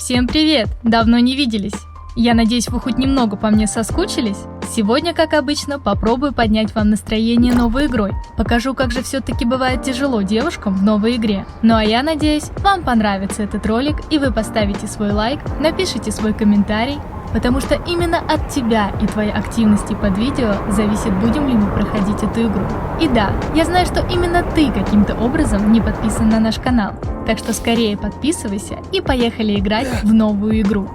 Всем привет! Давно не виделись. Я надеюсь, вы хоть немного по мне соскучились? Сегодня, как обычно, попробую поднять вам настроение новой игрой. Покажу, как же все-таки бывает тяжело девушкам в новой игре. Ну а я надеюсь, вам понравится этот ролик, и вы поставите свой лайк, напишите свой комментарий, потому что именно от тебя и твоей активности под видео зависит, будем ли мы проходить эту игру. И да, я знаю, что именно ты каким-то образом не подписан на наш канал, так что скорее подписывайся и поехали играть в новую игру.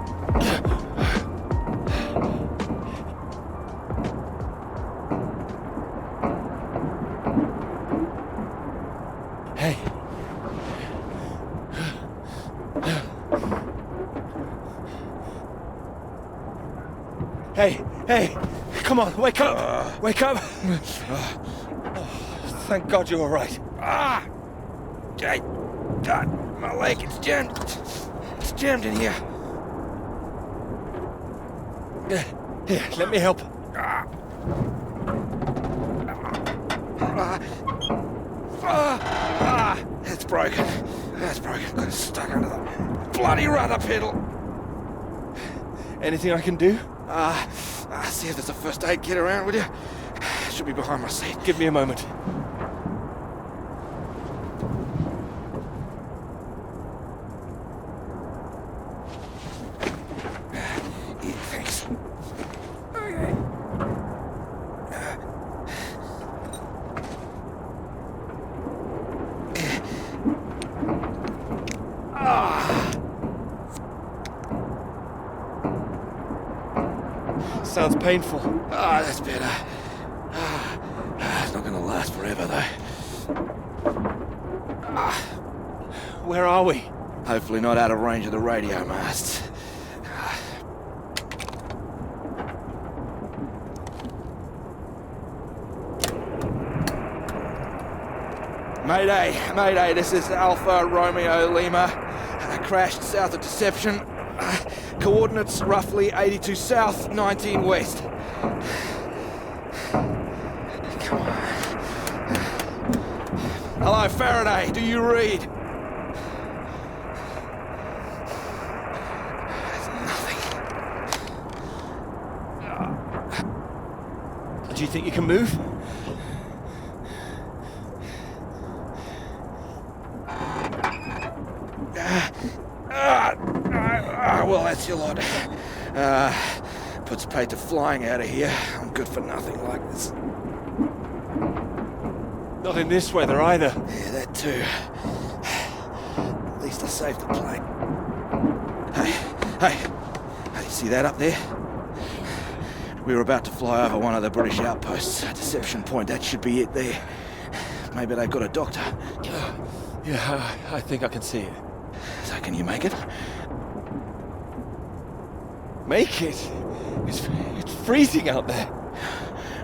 Hey, come on, wake up! Wake up! Thank God you're all right. God, my leg, it's jammed. It's jammed in here. Here, let me help. It's broken. That's broken. Got it stuck under the bloody rudder pedal. Anything I can do? See if there's a first aid kit around, will you? Should be behind my seat. Give me a moment. Yeah, thanks. Okay. Sounds painful. That's better. It's not gonna last forever, though. Where are we? Hopefully not out of range of the radio masts. Mayday, this is Alpha Romeo Lima. Crashed south of Deception. Coordinates roughly 82 south, 19 west. Come on. Hello, Faraday, do you read? Nothing. Do you think you can move? Well, that's your lot. Puts paid to flying out of here. I'm good for nothing like this. Not in this weather either. Yeah, that too. At least I saved the plane. Hey, see that up there? We were about to fly over one of the British outposts. Deception Point, that should be it there. Maybe they've got a doctor. Yeah, I think I can see it. So can you make it? Make it? It's freezing out there.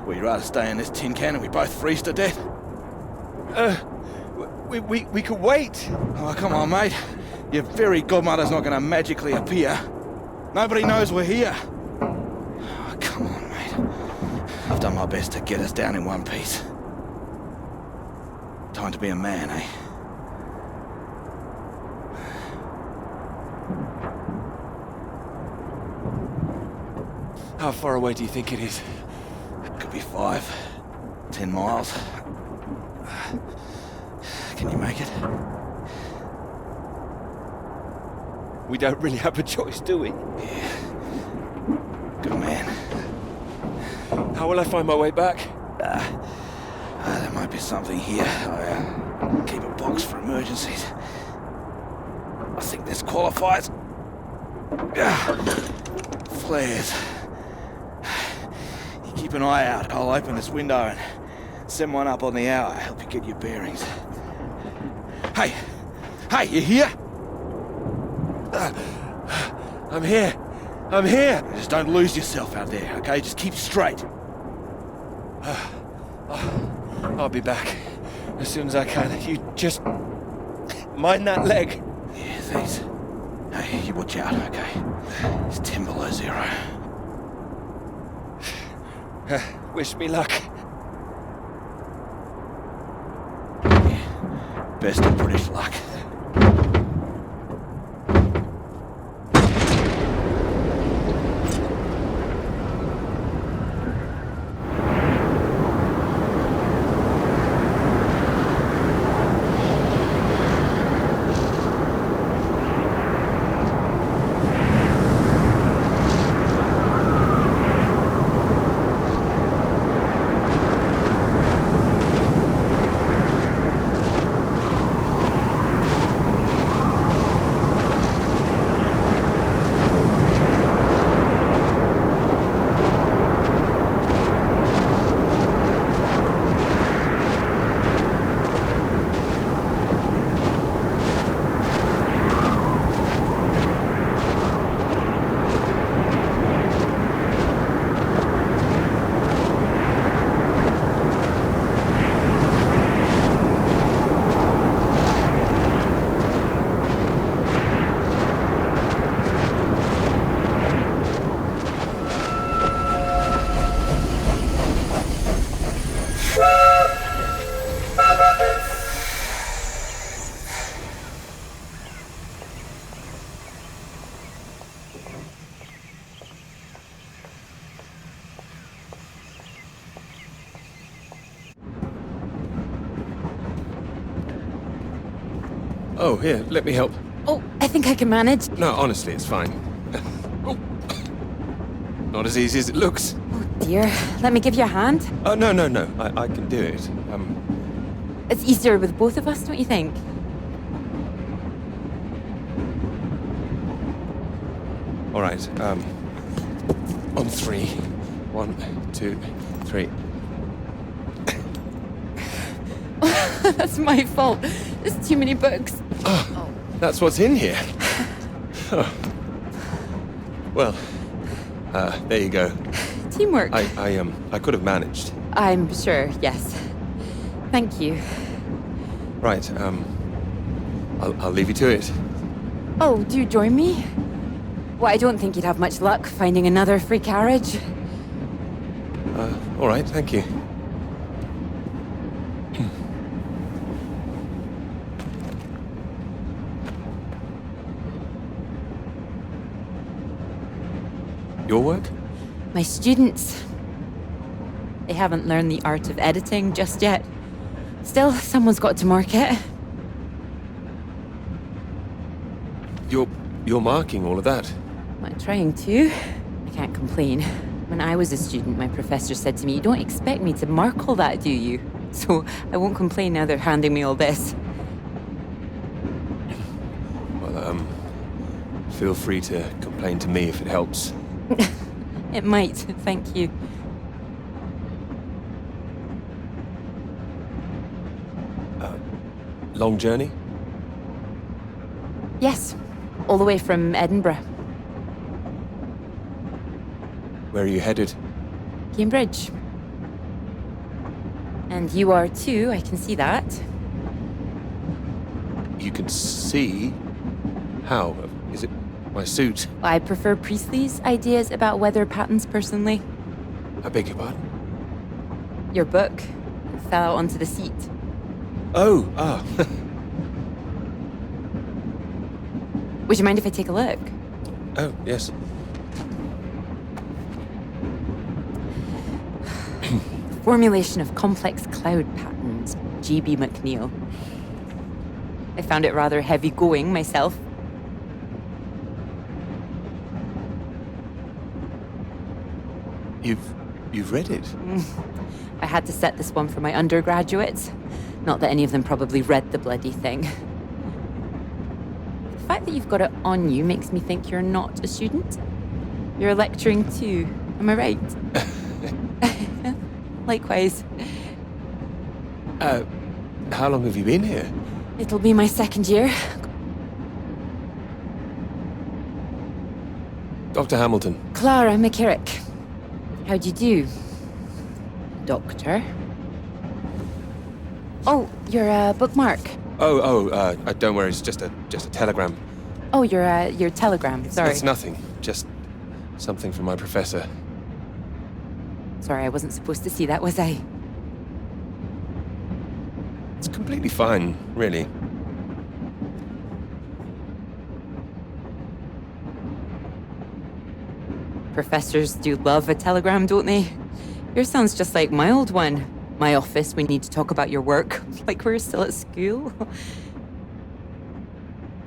We'd rather stay in this tin can and we both freeze to death. We could wait. Oh, come on, mate. Your fairy godmother's not gonna magically appear. Nobody knows we're here. Oh, come on, mate. I've done my best to get us down in one piece. Time to be a man, eh? How far away do you think it is? Could be 5, 10 miles. Can you make it? We don't really have a choice, do we? Yeah. Good man. How will I find my way back? There might be something here. I keep a box for emergencies. I think this qualifies. Flares. You keep an eye out. I'll open this window and send one up on the hour. Help you get your bearings. Hey, you here? I'm here. Just don't lose yourself out there, okay? Just keep straight. I'll be back as soon as I can. You just mind that leg. Yeah, thanks. Hey, you watch out, okay? It's 10 below 0. Wish me luck. Best of British luck. Oh, here, let me help. Oh, I think I can manage. No, honestly, it's fine. Oh. Not as easy as it looks. Oh dear. Let me give you a hand. Oh, no, no, no. I can do it. It's easier with both of us, don't you think? All right, on three. 1, 2, 3. That's my fault. There's too many books. Oh, that's what's in here. Oh. Well, there you go. Teamwork. I could have managed. I'm sure, yes. Thank you. Right, I'll leave you to it. Oh, do you join me? Well, I don't think you'd have much luck finding another free carriage. All right, thank you. Your work? My students. They haven't learned the art of editing just yet. Still, someone's got to mark it. You're marking all of that? I'm trying to. I can't complain. When I was a student, my professor said to me, "You don't expect me to mark all that, do you?" So I won't complain now they're handing me all this. Well, feel free to complain to me if it helps. It might, thank you. Long journey? Yes, all the way from Edinburgh. Where are you headed? Cambridge. And you are too, I can see that. You can see? How? Is it my suit? I prefer Priestley's ideas about weather patterns personally. I beg your pardon? Your book fell out onto the seat. Oh, ah. Would you mind if I take a look? Oh, yes. Formulation of complex cloud patterns, G.B. McNeill. I found it rather heavy going myself. You've read it? I had to set this one for my undergraduates. Not that any of them probably read the bloody thing. The fact that you've got it on you makes me think you're not a student. You're lecturing too, am I right? Likewise. How long have you been here? It'll be my second year. Dr. Hamilton. Clara McKirrick. How'd you do? Doctor. Oh, you're a bookmark. Don't worry, it's just a telegram. Oh, your telegram, sorry. It's nothing, just something from my professor. Sorry, I wasn't supposed to see that, was I? It's completely fine, really. Professors do love a telegram, don't they? Yours sounds just like my old one. My office, we need to talk about your work. Like we're still at school.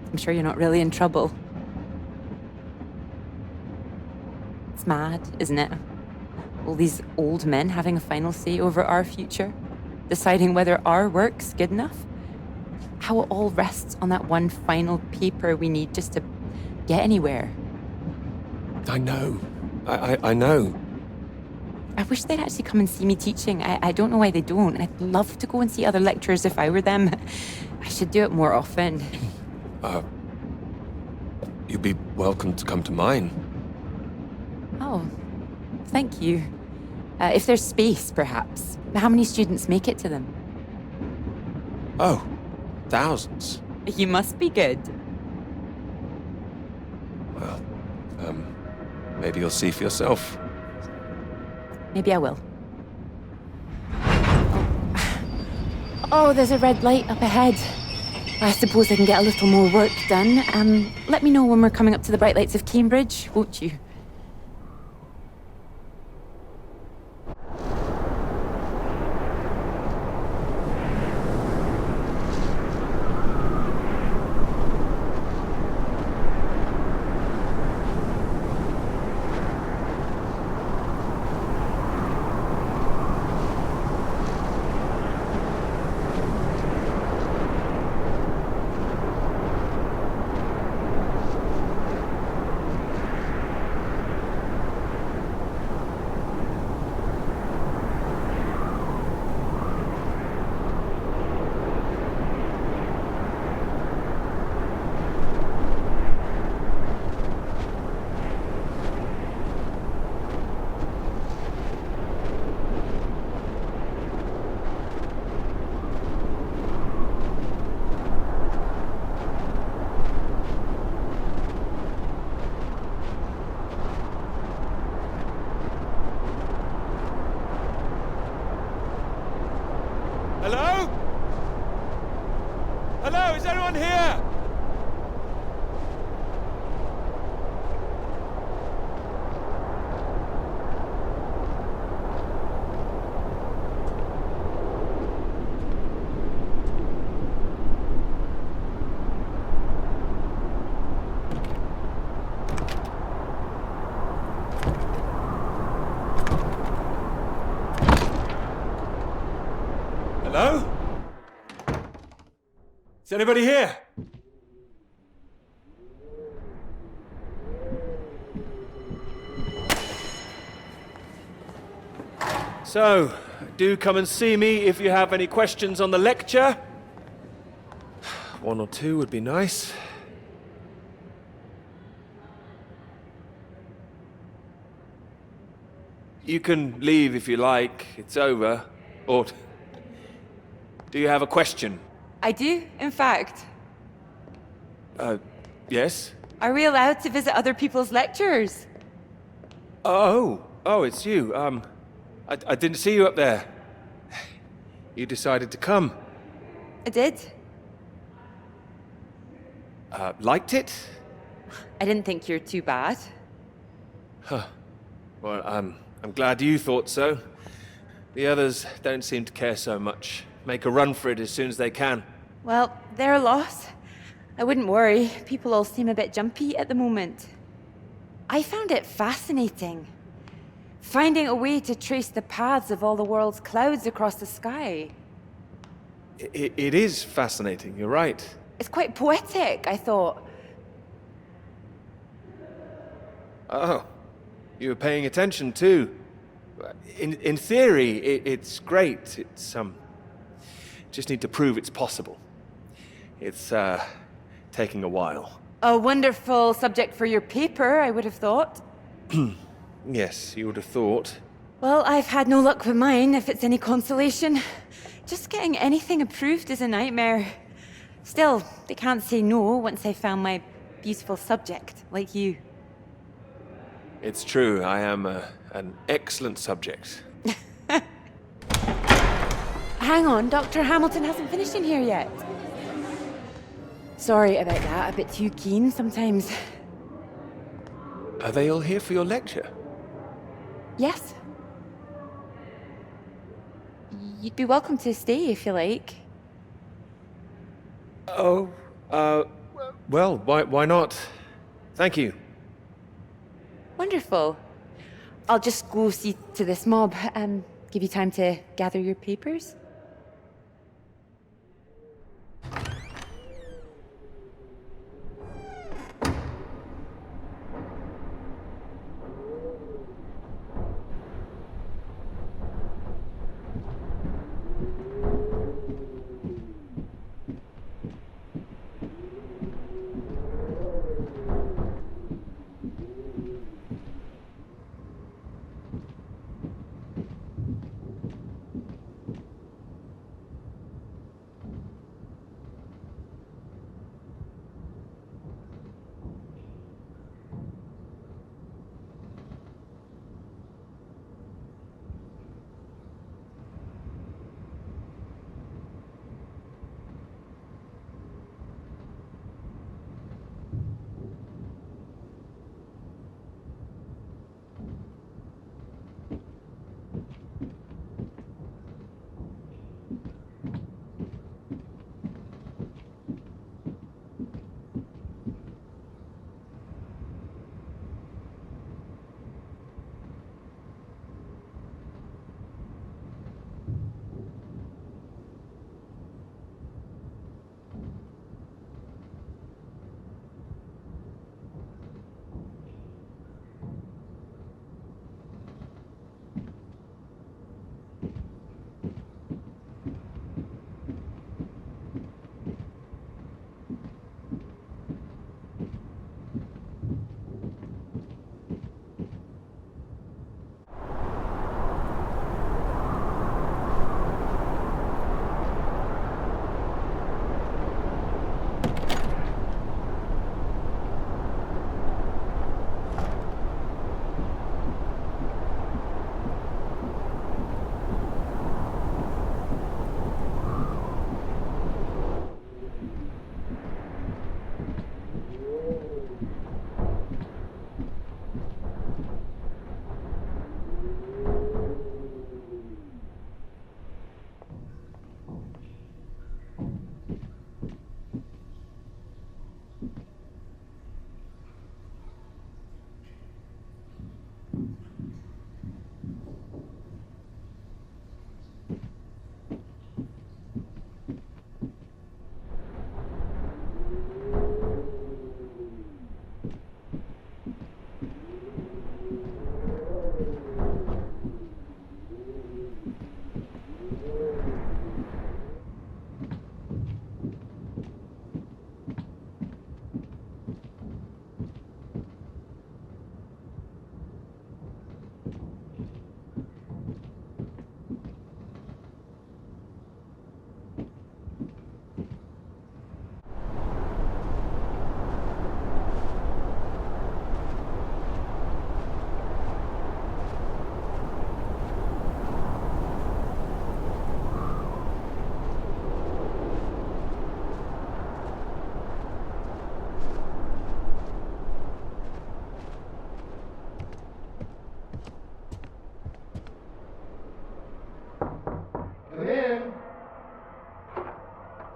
I'm sure you're not really in trouble. It's mad, isn't it? All these old men having a final say over our future, deciding whether our work's good enough. How it all rests on that one final paper we need just to get anywhere. I know. I know. I wish they'd actually come and see me teaching. I don't know why they don't. And I'd love to go and see other lecturers if I were them. I should do it more often. You'd be welcome to come to mine. Oh, thank you. If there's space, perhaps. How many students make it to them? Oh, thousands. You must be good. Well, maybe you'll see for yourself. Maybe I will. Oh, there's a red light up ahead. I suppose I can get a little more work done. Let me know when we're coming up to the bright lights of Cambridge, won't you? Hello? Is anybody here? So, do come and see me if you have any questions on the lecture. One or two would be nice. You can leave if you like. It's over. Or do you have a question? I do, in fact. Yes? Are we allowed to visit other people's lectures? Oh, it's you. I didn't see you up there. You decided to come. I did. Liked it? I didn't think you're too bad. Well, I'm glad you thought so. The others don't seem to care so much. Make a run for it as soon as they can. Well, their loss. I wouldn't worry. People all seem a bit jumpy at the moment. I found it fascinating. Finding a way to trace the paths of all the world's clouds across the sky. It is fascinating, you're right. It's quite poetic, I thought. Oh, you were paying attention too. In theory, it's great. It's, just need to prove it's possible. It's, taking a while. A wonderful subject for your paper, I would have thought. Yes, you would have thought. Well, I've had no luck with mine, if it's any consolation. Just getting anything approved is a nightmare. Still, they can't say no once they've found my beautiful subject, like you. It's true, I am an excellent subject. Hang on, Dr. Hamilton hasn't finished in here yet. Sorry about that, a bit too keen sometimes. Are they all here for your lecture? Yes. You'd be welcome to stay if you like. Oh, well, why not? Thank you. Wonderful. I'll just go see to this mob, give you time to gather your papers.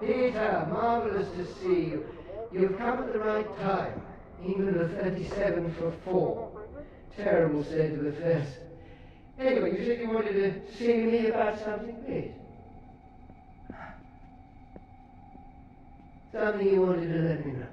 Peter, marvelous to see you. You've come at the right time. England are 37 for 4. Terrible state of affairs. Anyway, you said you wanted to see me about something, please. Something you wanted to let me know.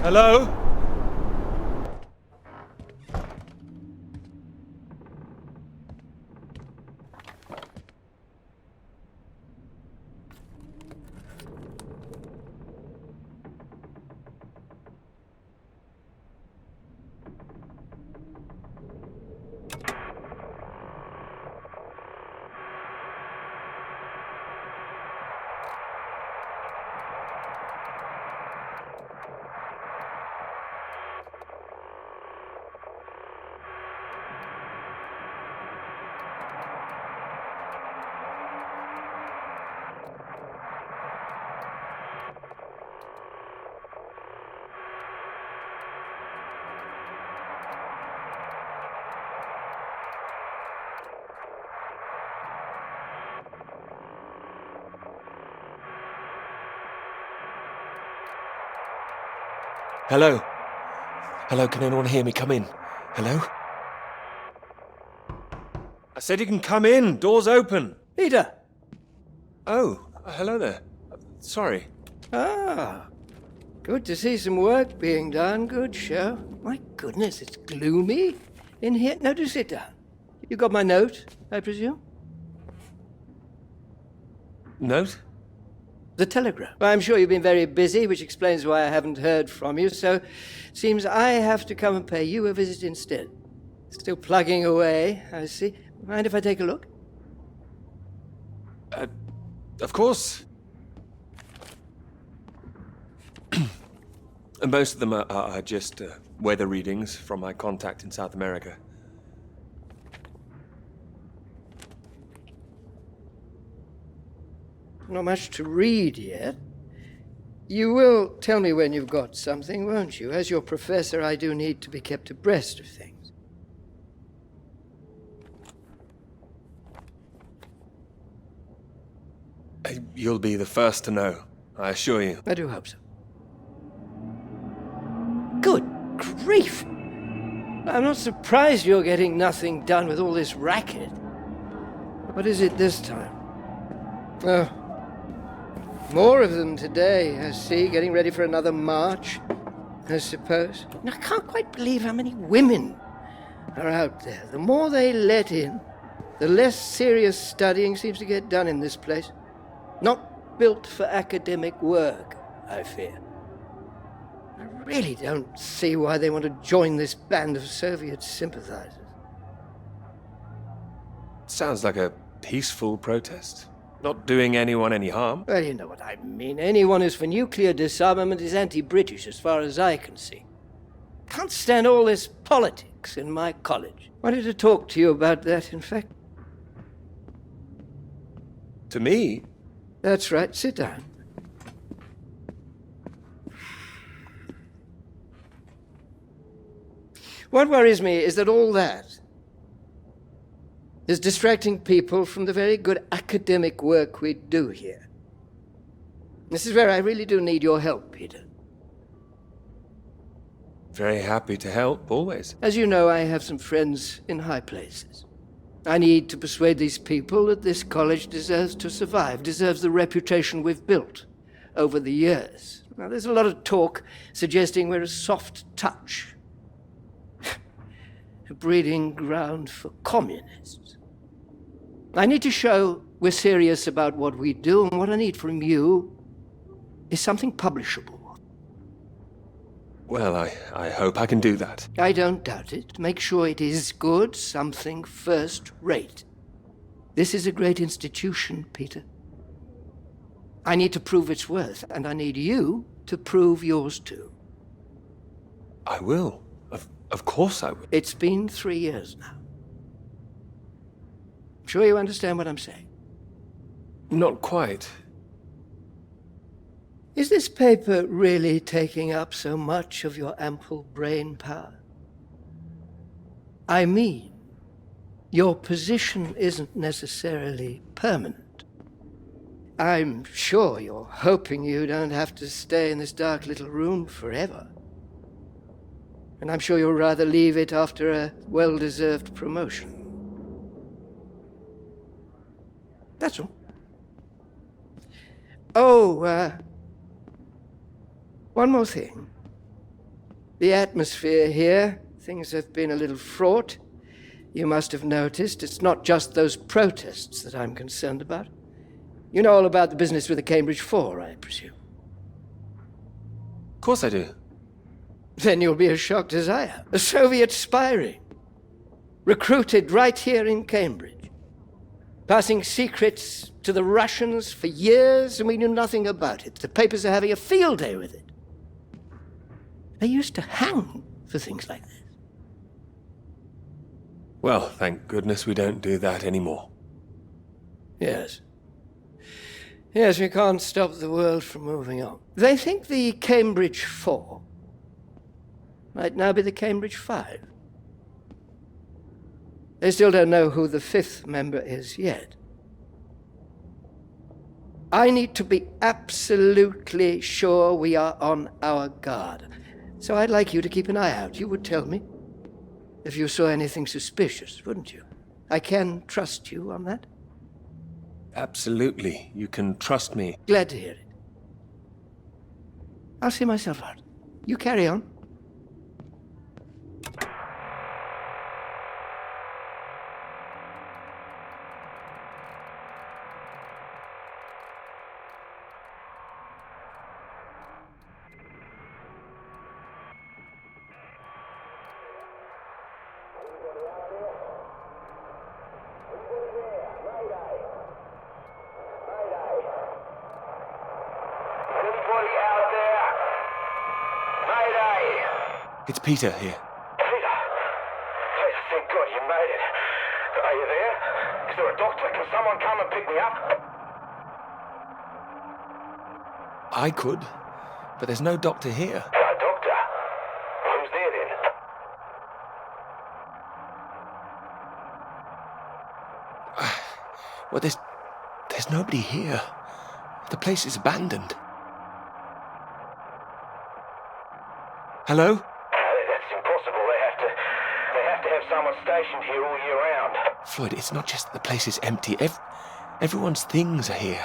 Hello? Hello? Hello, can anyone hear me? Come in. Hello? I said you can come in. Door's open. Peter! Oh, hello there. Sorry. Ah, good to see some work being done. Good show. My goodness, it's gloomy in here. No, do sit down. You got my note, I presume? Note? The telegram. Well, I'm sure you've been very busy, which explains why I haven't heard from you, so seems I have to come and pay you a visit instead. Still plugging away, I see. Mind if I take a look? Of course. Most of them are just weather readings from my contact in South America. Not much to read yet. You will tell me when you've got something, won't you? As your professor, I do need to be kept abreast of things. You'll be the first to know, I assure you. I do hope so. Good grief! I'm not surprised you're getting nothing done with all this racket. What is it this time? Oh, more of them today, I see, getting ready for another march, I suppose. And I can't quite believe how many women are out there. The more they let in, the less serious studying seems to get done in this place. Not built for academic work, I fear. I really don't see why they want to join this band of Soviet sympathizers. Sounds like a peaceful protest. Not doing anyone any harm. Well, you know what I mean. Anyone who's for nuclear disarmament is anti-British, as far as I can see. Can't stand all this politics in my college. Wanted to talk to you about that, in fact. To me? That's right. Sit down. What worries me is that all that, is distracting people from the very good academic work we do here. This is where I really do need your help, Peter. Very happy to help, always. As you know, I have some friends in high places. I need to persuade these people that this college deserves to survive, deserves the reputation we've built over the years. Now, there's a lot of talk suggesting we're a soft touch, a breeding ground for communists. I need to show we're serious about what we do, and what I need from you is something publishable. Well, I hope I can do that. I don't doubt it. Make sure it is good, something first-rate. This is a great institution, Peter. I need to prove its worth, and I need you to prove yours too. I will. Of course I will. It's been 3 years now. I'm sure you understand what I'm saying. Not quite. Is this paper really taking up so much of your ample brain power? I mean, your position isn't necessarily permanent. I'm sure you're hoping you don't have to stay in this dark little room forever. And I'm sure you'll rather leave it after a well-deserved promotion. That's all. Oh, one more thing. The atmosphere here, things have been a little fraught. You must have noticed it's not just those protests that I'm concerned about. You know all about the business with the Cambridge Four, I presume. Of course I do. Then you'll be as shocked as I am. A Soviet spy ring. Recruited right here in Cambridge. Passing secrets to the Russians for years, and we knew nothing about it. The papers are having a field day with it. They used to hang for things like this. Well, thank goodness we don't do that anymore. Yes. Yes, we can't stop the world from moving on. They think the Cambridge Four might now be the Cambridge Five. They still don't know who the fifth member is yet. I need to be absolutely sure we are on our guard. So I'd like you to keep an eye out. You would tell me if you saw anything suspicious, wouldn't you? I can trust you on that? Absolutely. You can trust me. Glad to hear it. I'll see myself out. You carry on. It's Peter here. Peter, thank God you made it. Are you there? Is there a doctor? Can someone come and pick me up? I could, but there's no doctor here. No doctor? Who's there then? Well, there's nobody here. The place is abandoned. Hello? That's impossible. They have to have someone stationed here all year round. Floyd, it's not just that the place is empty. Everyone's things are here.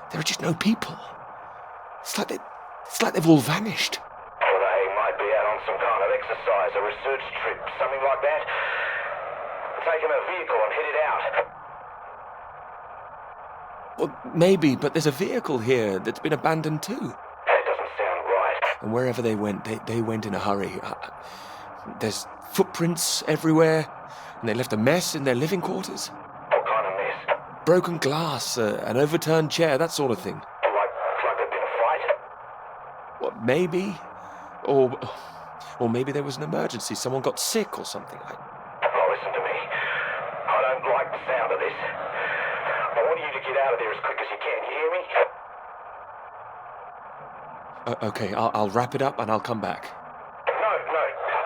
There are just no people. It's like they've all vanished. Well, they might be out on some kind of exercise, a research trip, something like that. Taking a vehicle and headed out. Well, maybe, but there's a vehicle here that's been abandoned too. That doesn't sound right. And wherever they went, they went in a hurry. There's footprints everywhere, and they left a mess in their living quarters. What kind of mess? Broken glass, an overturned chair, that sort of thing. Like there'd been a fight? Well, maybe. Or maybe there was an emergency. Someone got sick or something. Oh, listen to me. I don't like the sound of this. I want you to get out of there as quick as you can. You hear me? Okay, I'll wrap it up and I'll come back. No,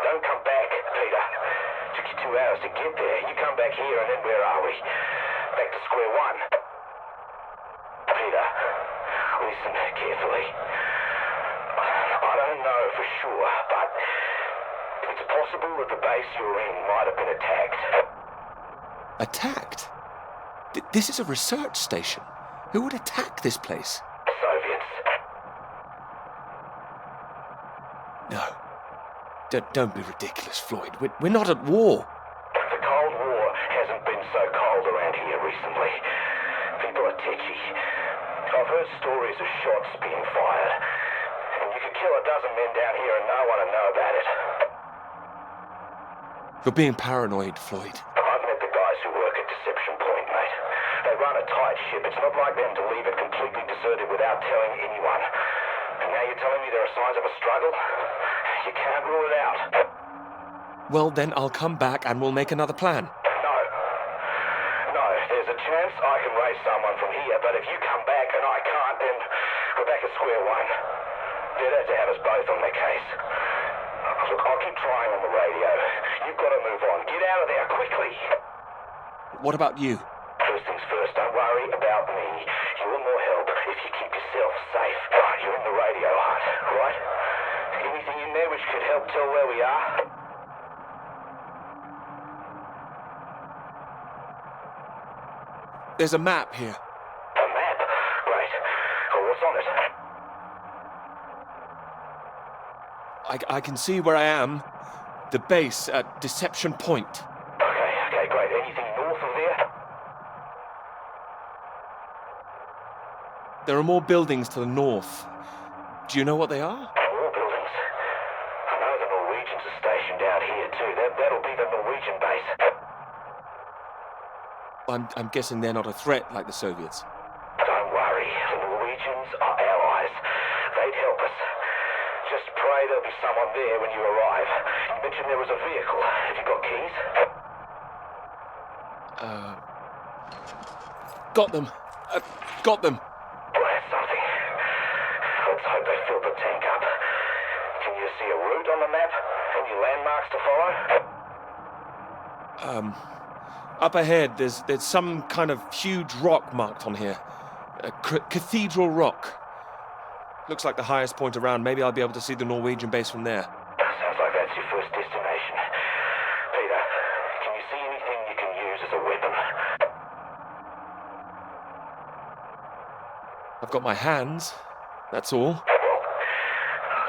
don't come back, Peter. 2 hours to get there. You come back here and then where are we? Back to square one. Peter, listen carefully. I don't know for sure, but it's possible that the base you're in might have been attacked. Attacked? This is a research station. Who would attack this place? Soviets. No. Don't be ridiculous, Floyd. We're not at war. The Cold War hasn't been so cold around here recently. People are tetchy. I've heard stories of shots being fired. And you could kill a dozen men down here and no one would know about it. You're being paranoid, Floyd. I've met the guys who work at Deception Point, mate. They run a tight ship. It's not like them to leave it completely deserted without telling anyone. And now you're telling me there are signs of a struggle? You can't rule it out. Well, then I'll come back and we'll make another plan. No, there's a chance I can raise someone from here, but if you come back and I can't, then we're back at square one. They'd have to have us both on their case. Look, I'll keep trying on the radio. You've got to move on. Get out of there, quickly. What about you? First things first, don't worry about me. You're more help if you keep yourself safe. You're in the radio hut, right? Anything in there which could help tell where we are? There's a map here. A map? Great. Well, what's on it? I can see where I am. The base at Deception Point. Okay, great. Anything north of there? There are more buildings to the north. Do you know what they are? More buildings. I know the Norwegians are stationed out here too. That'll be the Norwegian base. I'm guessing they're not a threat like the Soviets. Don't worry. The Norwegians are allies. They'd help us. Just pray there'll be someone there when you arrive. You mentioned there was a vehicle. Have you got keys? Got them. Got them. Well, that's something. Let's hope they filled the tank up. Can you see a route on the map? Any landmarks to follow? Up ahead, there's some kind of huge rock marked on here. A cathedral rock. Looks like the highest point around. Maybe I'll be able to see the Norwegian base from there. Sounds like that's your first destination. Peter, can you see anything you can use as a weapon? I've got my hands. That's all. Well,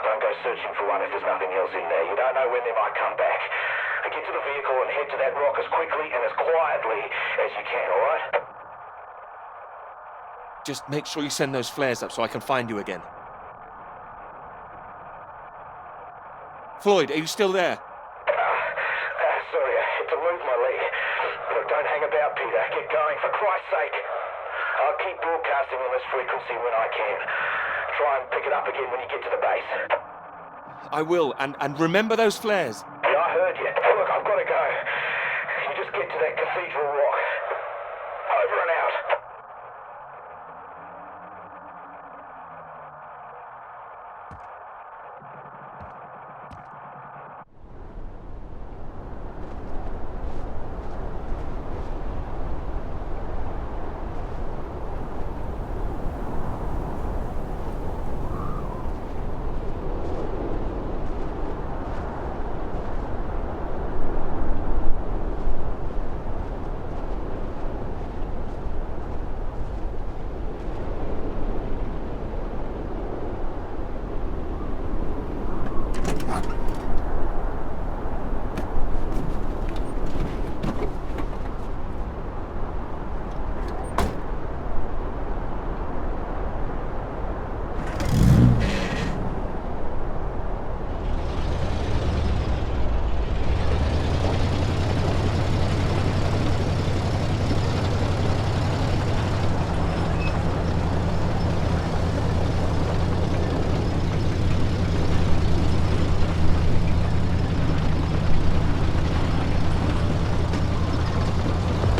don't go searching for one if there's nothing else in there. You don't know when they might come back. Get to the vehicle and head to that rock as quickly and as quietly as you can, all right? Just make sure you send those flares up so I can find you again. Floyd, are you still there? Sorry, I had to move my leg. Look, don't hang about, Peter. Get going, for Christ's sake. I'll keep broadcasting on this frequency when I can. Try and pick it up again when you get to the base. I will, and remember those flares. Yeah, I heard you. Look, I've got to go. You just get to that cathedral rock. Over and out.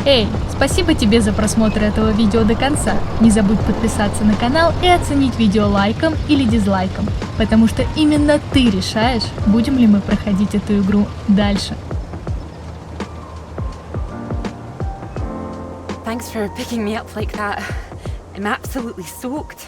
Эй, спасибо тебе за просмотр этого видео до конца. Не забудь подписаться на канал и оценить видео лайком или дизлайком, потому что именно ты решаешь, будем ли мы проходить эту игру дальше. Thanks for picking me up like that. I'm absolutely soaked.